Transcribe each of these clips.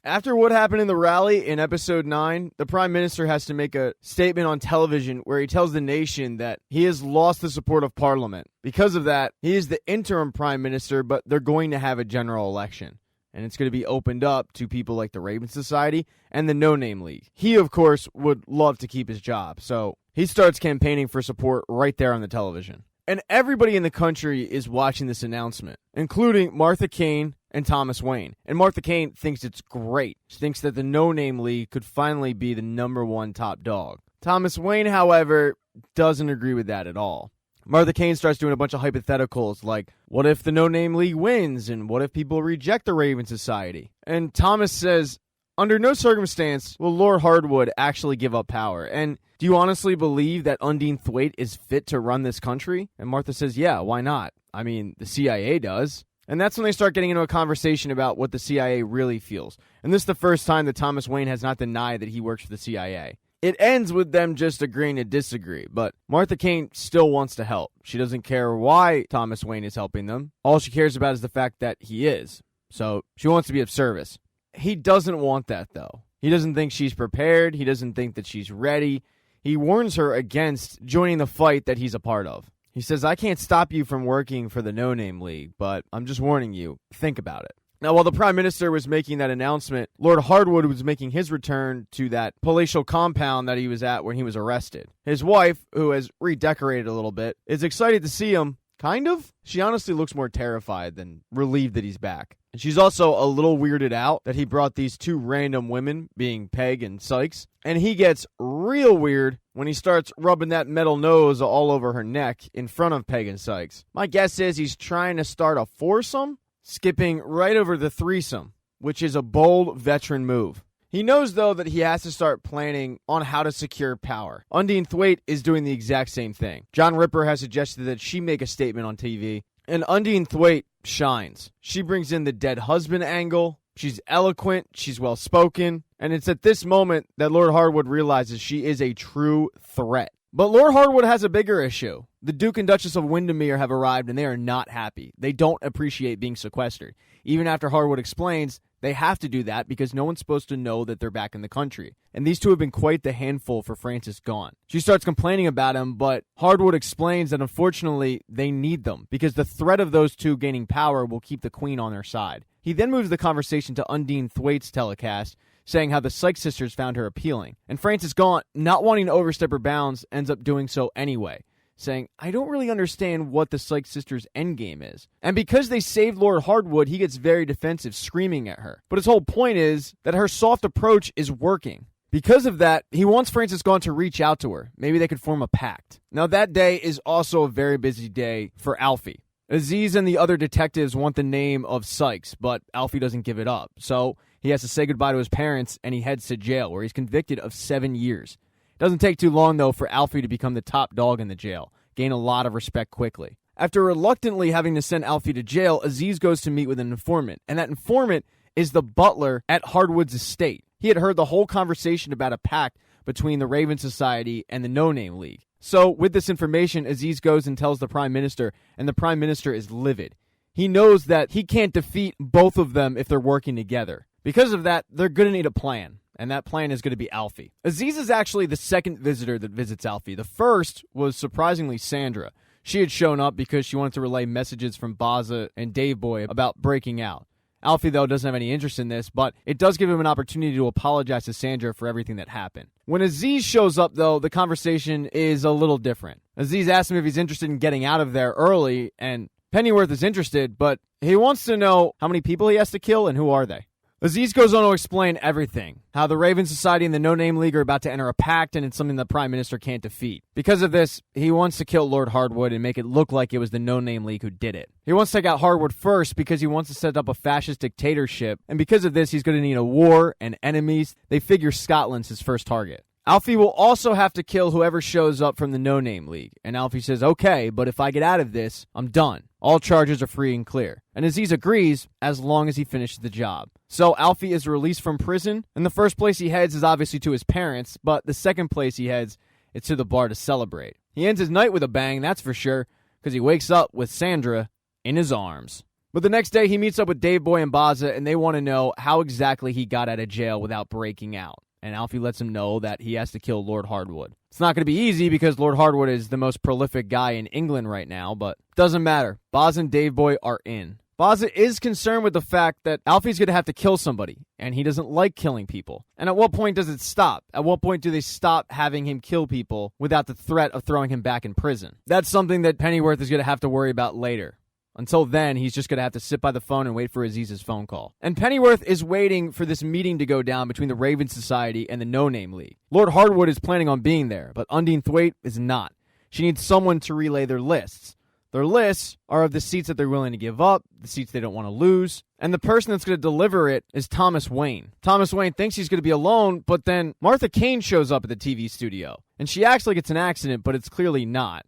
After what happened in the rally in episode 9, the Prime Minister has to make a statement on television where he tells the nation that he has lost the support of Parliament. Because of that, he is the interim Prime Minister, but they're going to have a general election. And it's going to be opened up to people like the Raven Society and the No Name League. He, of course, would love to keep his job, so he starts campaigning for support right there on the television. And everybody in the country is watching this announcement, including Martha Kane and Thomas Wayne. And Martha Kane thinks it's great. She thinks that the No Name League could finally be the #1 top dog. Thomas Wayne, however, doesn't agree with that at all. Martha Kane starts doing a bunch of hypotheticals like, what if the No Name League wins? And what if people reject the Raven Society? And Thomas says, under no circumstance will Lord Hardwood actually give up power. And do you honestly believe that Undine Thwaite is fit to run this country? And Martha says, yeah, why not? I mean, the CIA does. And that's when they start getting into a conversation about what the CIA really feels. And this is the first time that Thomas Wayne has not denied that he works for the CIA. It ends with them just agreeing to disagree, but Martha Kane still wants to help. She doesn't care why Thomas Wayne is helping them. All she cares about is the fact that he is. So she wants to be of service. He doesn't want that, though. He doesn't think she's prepared. He doesn't think that she's ready. He warns her against joining the fight that he's a part of. He says, I can't stop you from working for the No Name League, but I'm just warning you, think about it. Now, while the Prime Minister was making that announcement, Lord Hardwood was making his return to that palatial compound that he was at when he was arrested. His wife, who has redecorated a little bit, is excited to see him, kind of. She honestly looks more terrified than relieved that he's back. And she's also a little weirded out that he brought these two random women, being Peg and Sykes. And he gets real weird when he starts rubbing that metal nose all over her neck in front of Peg and Sykes. My guess is he's trying to start a foursome, skipping right over the threesome, which is a bold veteran move. He knows, though, that he has to start planning on how to secure power. Undine Thwaite is doing the exact same thing. John Ripper has suggested that she make a statement on TV, and Undine Thwaite shines. She brings in the dead husband angle. She's eloquent, she's well-spoken, and it's at this moment that Lord Hardwood realizes she is a true threat. But Lord Hardwood has a bigger issue. The Duke and Duchess of Windermere have arrived, and they are not happy. They don't appreciate being sequestered. Even after Hardwood explains, they have to do that because no one's supposed to know that they're back in the country. And these two have been quite the handful for Francis Gaunt. She starts complaining about him, but Hardwood explains that unfortunately they need them because the threat of those two gaining power will keep the Queen on their side. He then moves the conversation to Undine Thwaite's telecast, saying how the Sykes sisters found her appealing. And Francis Gaunt, not wanting to overstep her bounds, ends up doing so anyway, saying, I don't really understand what the Sykes sisters' endgame is. And because they saved Lord Hardwood, he gets very defensive, screaming at her. But his whole point is that her soft approach is working. Because of that, he wants Francis Gaunt to reach out to her. Maybe they could form a pact. Now, that day is also a very busy day for Alfie. Aziz and the other detectives want the name of Sykes, but Alfie doesn't give it up. So he has to say goodbye to his parents, and he heads to jail, where he's convicted of 7 years. It doesn't take too long, though, for Alfie to become the top dog in the jail, gain a lot of respect quickly. After reluctantly having to send Alfie to jail, Aziz goes to meet with an informant, and that informant is the butler at Hardwood's estate. He had heard the whole conversation about a pact between the Raven Society and the No Name League. So, with this information, Aziz goes and tells the Prime Minister, and the Prime Minister is livid. He knows that he can't defeat both of them if they're working together. Because of that, they're going to need a plan, and that plan is going to be Alfie. Aziz is actually the second visitor that visits Alfie. The first was, surprisingly, Sandra. She had shown up because she wanted to relay messages from Baza and Dave Boy about breaking out. Alfie, though, doesn't have any interest in this, but it does give him an opportunity to apologize to Sandra for everything that happened. When Aziz shows up, though, the conversation is a little different. Aziz asks him if he's interested in getting out of there early, and Pennyworth is interested, but he wants to know how many people he has to kill and who are they. Aziz goes on to explain everything, how the Raven Society and the No Name League are about to enter a pact and it's something the Prime Minister can't defeat. Because of this, he wants to kill Lord Hardwood and make it look like it was the No Name League who did it. He wants to take out Hardwood first because he wants to set up a fascist dictatorship, and because of this, he's going to need a war and enemies. They figure Scotland's his first target. Alfie will also have to kill whoever shows up from the No Name League, and Alfie says, okay, but if I get out of this, I'm done. All charges are free and clear. And Aziz agrees as long as he finishes the job. So Alfie is released from prison, and the first place he heads is obviously to his parents, but the second place he heads is to the bar to celebrate. He ends his night with a bang, that's for sure, because he wakes up with Sandra in his arms. But the next day, he meets up with Dave Boy and Baza, and they want to know how exactly he got out of jail without breaking out. And Alfie lets him know that he has to kill Lord Hardwood. It's not going to be easy because Lord Hardwood is the most prolific guy in England right now, but doesn't matter. Baza and Dave Boy are in. Baza is concerned with the fact that Alfie's going to have to kill somebody, and he doesn't like killing people. And at what point does it stop? At what point do they stop having him kill people without the threat of throwing him back in prison? That's something that Pennyworth is going to have to worry about later. Until then, he's just going to have to sit by the phone and wait for Aziz's phone call. And Pennyworth is waiting for this meeting to go down between the Raven Society and the No Name League. Lord Hardwood is planning on being there, but Undine Thwaite is not. She needs someone to relay their lists. Their lists are of the seats that they're willing to give up, the seats they don't want to lose, and the person that's going to deliver it is Thomas Wayne. Thomas Wayne thinks he's going to be alone, but then Martha Kane shows up at the TV studio, and she acts like it's an accident, but it's clearly not.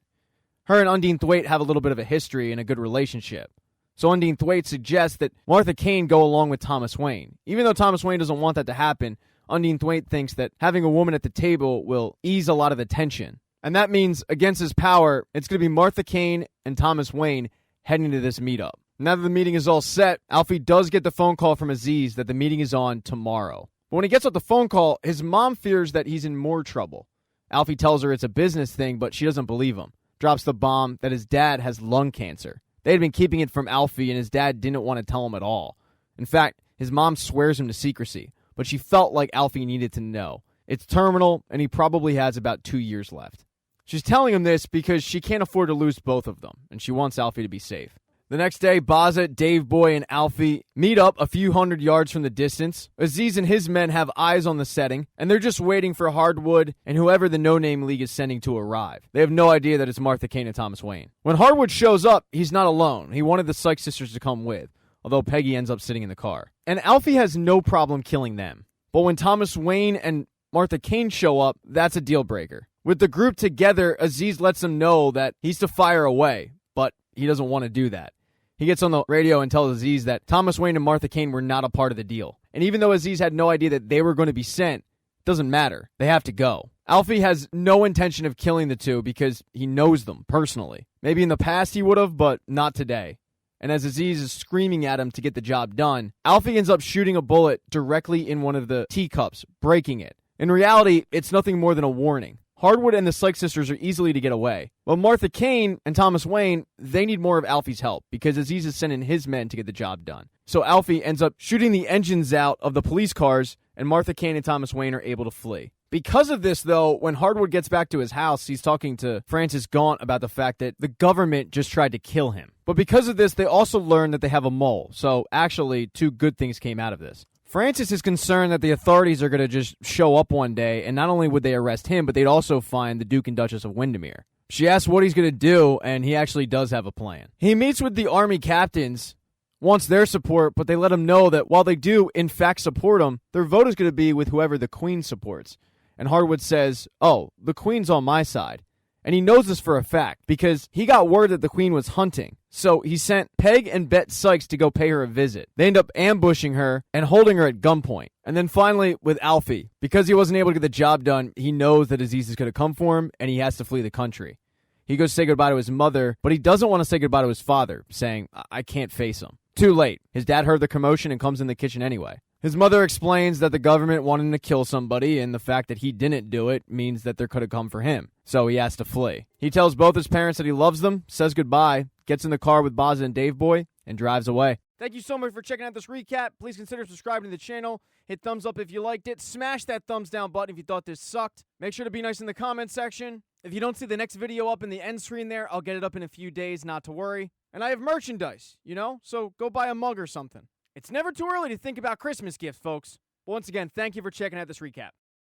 Her and Undine Thwaite have a little bit of a history and a good relationship. So Undine Thwaite suggests that Martha Kane go along with Thomas Wayne. Even though Thomas Wayne doesn't want that to happen, Undine Thwaite thinks that having a woman at the table will ease a lot of the tension. And that means, against his power, it's going to be Martha Kane and Thomas Wayne heading to this meetup. Now that the meeting is all set, Alfie does get the phone call from Aziz that the meeting is on tomorrow. But when he gets off the phone call, his mom fears that he's in more trouble. Alfie tells her it's a business thing, but she doesn't believe him. Drops the bomb that his dad has lung cancer. They had been keeping it from Alfie, and his dad didn't want to tell him at all. In fact, his mom swears him to secrecy, but she felt like Alfie needed to know. It's terminal, and he probably has about 2 years left. She's telling him this because she can't afford to lose both of them, and she wants Alfie to be safe. The next day, Baza, Dave Boy, and Alfie meet up a few hundred yards from the distance. Aziz and his men have eyes on the setting, and they're just waiting for Hardwood and whoever the No Name League is sending to arrive. They have no idea that it's Martha Kane and Thomas Wayne. When Hardwood shows up, he's not alone. He wanted the Sykes sisters to come with, although Peggy ends up sitting in the car. And Alfie has no problem killing them. But when Thomas Wayne and Martha Kane show up, that's a deal breaker. With the group together, Aziz lets them know that he's to fire away, but he doesn't want to do that. He gets on the radio and tells Aziz that Thomas Wayne and Martha Kane were not a part of the deal. And even though Aziz had no idea that they were going to be sent, it doesn't matter. They have to go. Alfie has no intention of killing the two because he knows them personally. Maybe in the past he would have, but not today. And as Aziz is screaming at him to get the job done, Alfie ends up shooting a bullet directly in one of the teacups, breaking it. In reality, it's nothing more than a warning. Hardwood and the Sykes sisters are easily to get away. But Martha Kane and Thomas Wayne, they need more of Alfie's help because Aziz is sending his men to get the job done. So Alfie ends up shooting the engines out of the police cars, and Martha Kane and Thomas Wayne are able to flee. Because of this, though, when Hardwood gets back to his house, he's talking to Francis Gaunt about the fact that the government just tried to kill him. But because of this, they also learn that they have a mole. So actually, two good things came out of this. Francis is concerned that the authorities are going to just show up one day, and not only would they arrest him, but they'd also find the Duke and Duchess of Windermere. She asks what he's going to do, and he actually does have a plan. He meets with the army captains, wants their support, but they let him know that while they do, in fact, support him, their vote is going to be with whoever the Queen supports. And Hardwood says, "Oh, the Queen's on my side." And he knows this for a fact because he got word that the Queen was hunting. So he sent Peg and Bet Sykes to go pay her a visit. They end up ambushing her and holding her at gunpoint. And then finally with Alfie, because he wasn't able to get the job done, he knows that Aziz is going to come for him and he has to flee the country. He goes to say goodbye to his mother, but he doesn't want to say goodbye to his father, saying, "I can't face him." Too late. His dad heard the commotion and comes in the kitchen anyway. His mother explains that the government wanted him to kill somebody, and the fact that he didn't do it means that they could have come for him. So he has to flee. He tells both his parents that he loves them, says goodbye, gets in the car with Baza and Dave Boy, and drives away. Thank you so much for checking out this recap. Please consider subscribing to the channel. Hit thumbs up if you liked it. Smash that thumbs down button if you thought this sucked. Make sure to be nice in the comment section. If you don't see the next video up in the end screen there, I'll get it up in a few days, not to worry. And I have merchandise, so go buy a mug or something. It's never too early to think about Christmas gifts, folks. Once again, thank you for checking out this recap.